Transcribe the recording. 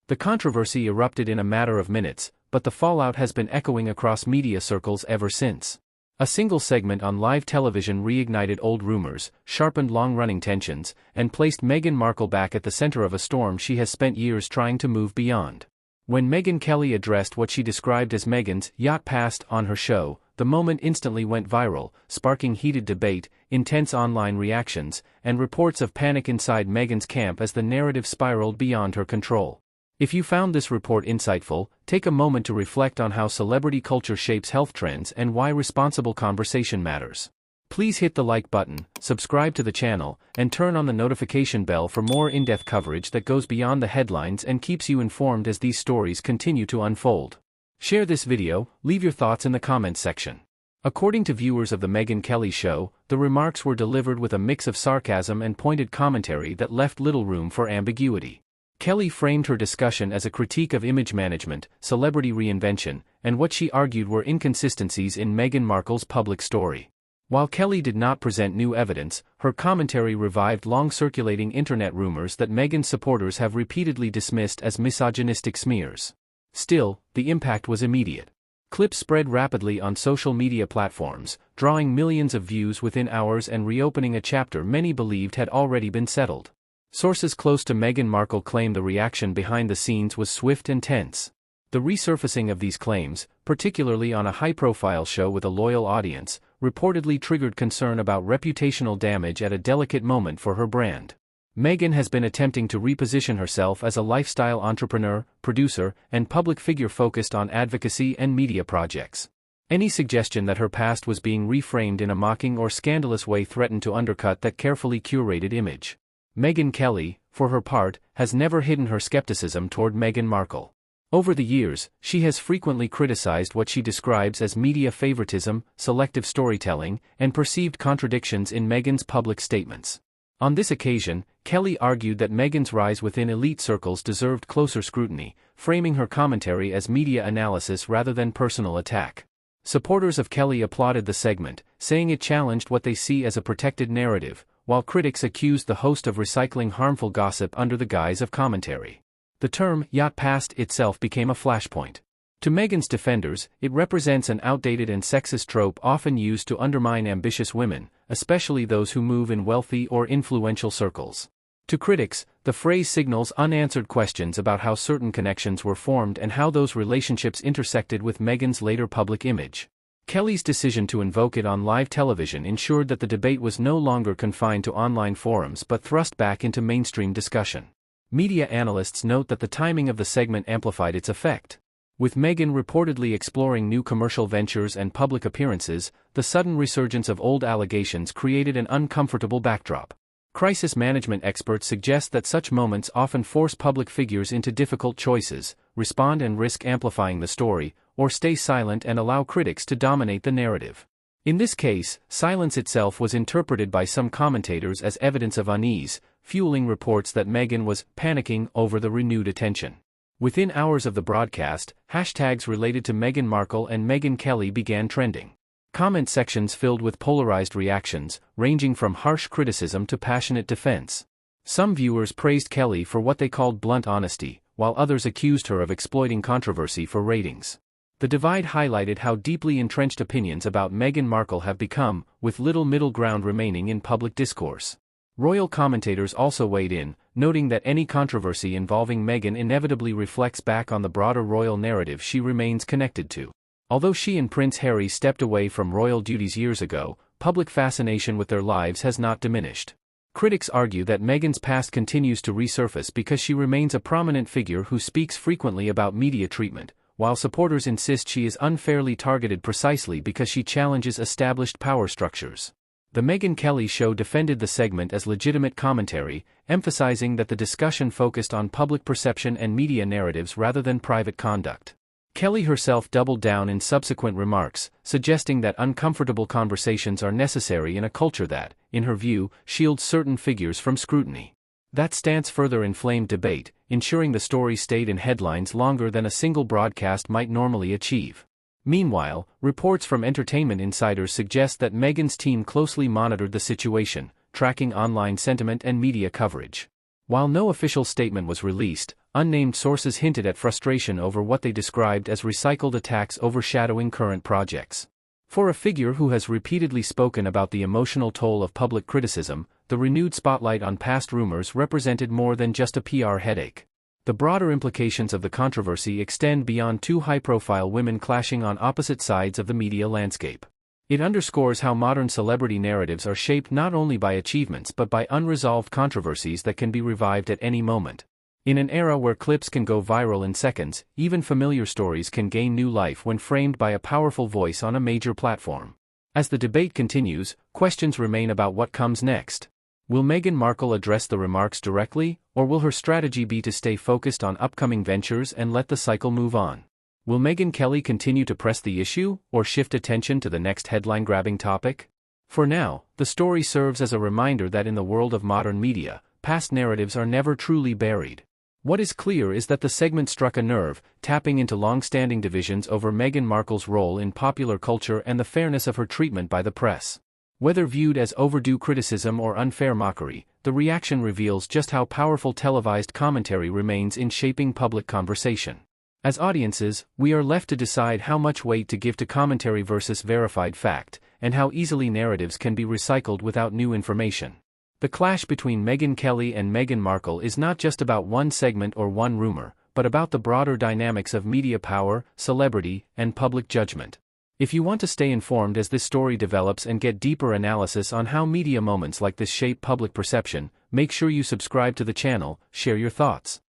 The controversy erupted in a matter of minutes, but the fallout has been echoing across media circles ever since. A single segment on live television reignited old rumors, sharpened long-running tensions, and placed Meghan Markle back at the center of a storm she has spent years trying to move beyond. When Megyn Kelly addressed what she described as Meghan's yacht past on her show, the moment instantly went viral, sparking heated debate, intense online reactions, and reports of panic inside Meghan's camp as the narrative spiraled beyond her control. If you found this report insightful, take a moment to reflect on how celebrity culture shapes health trends and why responsible conversation matters. Please hit the like button, subscribe to the channel, and turn on the notification bell for more in-depth coverage that goes beyond the headlines and keeps you informed as these stories continue to unfold. Share this video, leave your thoughts in the comments section. According to viewers of the Megyn Kelly show, the remarks were delivered with a mix of sarcasm and pointed commentary that left little room for ambiguity. Kelly framed her discussion as a critique of image management, celebrity reinvention, and what she argued were inconsistencies in Meghan Markle's public story. While Kelly did not present new evidence, her commentary revived long-circulating internet rumors that Meghan's supporters have repeatedly dismissed as misogynistic smears. Still, the impact was immediate. Clips spread rapidly on social media platforms, drawing millions of views within hours and reopening a chapter many believed had already been settled. Sources close to Meghan Markle claim the reaction behind the scenes was swift and tense. The resurfacing of these claims, particularly on a high-profile show with a loyal audience, reportedly triggered concern about reputational damage at a delicate moment for her brand. Meghan has been attempting to reposition herself as a lifestyle entrepreneur, producer, and public figure focused on advocacy and media projects. Any suggestion that her past was being reframed in a mocking or scandalous way threatened to undercut that carefully curated image. Megyn Kelly, for her part, has never hidden her skepticism toward Meghan Markle. Over the years, she has frequently criticized what she describes as media favoritism, selective storytelling, and perceived contradictions in Meghan's public statements. On this occasion, Kelly argued that Meghan's rise within elite circles deserved closer scrutiny, framing her commentary as media analysis rather than personal attack. Supporters of Kelly applauded the segment, saying it challenged what they see as a protected narrative, while critics accused the host of recycling harmful gossip under the guise of commentary. The term yacht past itself became a flashpoint. To Meghan's defenders, it represents an outdated and sexist trope often used to undermine ambitious women, especially those who move in wealthy or influential circles. To critics, the phrase signals unanswered questions about how certain connections were formed and how those relationships intersected with Meghan's later public image. Kelly's decision to invoke it on live television ensured that the debate was no longer confined to online forums but thrust back into mainstream discussion. Media analysts note that the timing of the segment amplified its effect. With Megyn reportedly exploring new commercial ventures and public appearances, the sudden resurgence of old allegations created an uncomfortable backdrop. Crisis management experts suggest that such moments often force public figures into difficult choices: respond and risk amplifying the story, or stay silent and allow critics to dominate the narrative. In this case, silence itself was interpreted by some commentators as evidence of unease, fueling reports that Megyn was panicking over the renewed attention. Within hours of the broadcast, hashtags related to Meghan Markle and Megyn Kelly began trending. Comment sections filled with polarized reactions, ranging from harsh criticism to passionate defense. Some viewers praised Kelly for what they called blunt honesty, while others accused her of exploiting controversy for ratings. The divide highlighted how deeply entrenched opinions about Meghan Markle have become, with little middle ground remaining in public discourse. Royal commentators also weighed in, noting that any controversy involving Megyn inevitably reflects back on the broader royal narrative she remains connected to. Although she and Prince Harry stepped away from royal duties years ago, public fascination with their lives has not diminished. Critics argue that Meghan's past continues to resurface because she remains a prominent figure who speaks frequently about media treatment, while supporters insist she is unfairly targeted precisely because she challenges established power structures. The Megyn Kelly show defended the segment as legitimate commentary, emphasizing that the discussion focused on public perception and media narratives rather than private conduct. Kelly herself doubled down in subsequent remarks, suggesting that uncomfortable conversations are necessary in a culture that, in her view, shields certain figures from scrutiny. That stance further inflamed debate, ensuring the story stayed in headlines longer than a single broadcast might normally achieve. Meanwhile, reports from entertainment insiders suggest that Meghan's team closely monitored the situation, tracking online sentiment and media coverage. While no official statement was released, unnamed sources hinted at frustration over what they described as recycled attacks overshadowing current projects. For a figure who has repeatedly spoken about the emotional toll of public criticism, the renewed spotlight on past rumors represented more than just a PR headache. The broader implications of the controversy extend beyond two high-profile women clashing on opposite sides of the media landscape. It underscores how modern celebrity narratives are shaped not only by achievements but by unresolved controversies that can be revived at any moment. In an era where clips can go viral in seconds, even familiar stories can gain new life when framed by a powerful voice on a major platform. As the debate continues, questions remain about what comes next. Will Meghan Markle address the remarks directly, or will her strategy be to stay focused on upcoming ventures and let the cycle move on? Will Megyn Kelly continue to press the issue, or shift attention to the next headline-grabbing topic? For now, the story serves as a reminder that in the world of modern media, past narratives are never truly buried. What is clear is that the segment struck a nerve, tapping into long-standing divisions over Meghan Markle's role in popular culture and the fairness of her treatment by the press. Whether viewed as overdue criticism or unfair mockery, the reaction reveals just how powerful televised commentary remains in shaping public conversation. As audiences, we are left to decide how much weight to give to commentary versus verified fact, and how easily narratives can be recycled without new information. The clash between Megyn Kelly and Meghan Markle is not just about one segment or one rumor, but about the broader dynamics of media power, celebrity, and public judgment. If you want to stay informed as this story develops and get deeper analysis on how media moments like this shape public perception, make sure you subscribe to the channel, share your thoughts.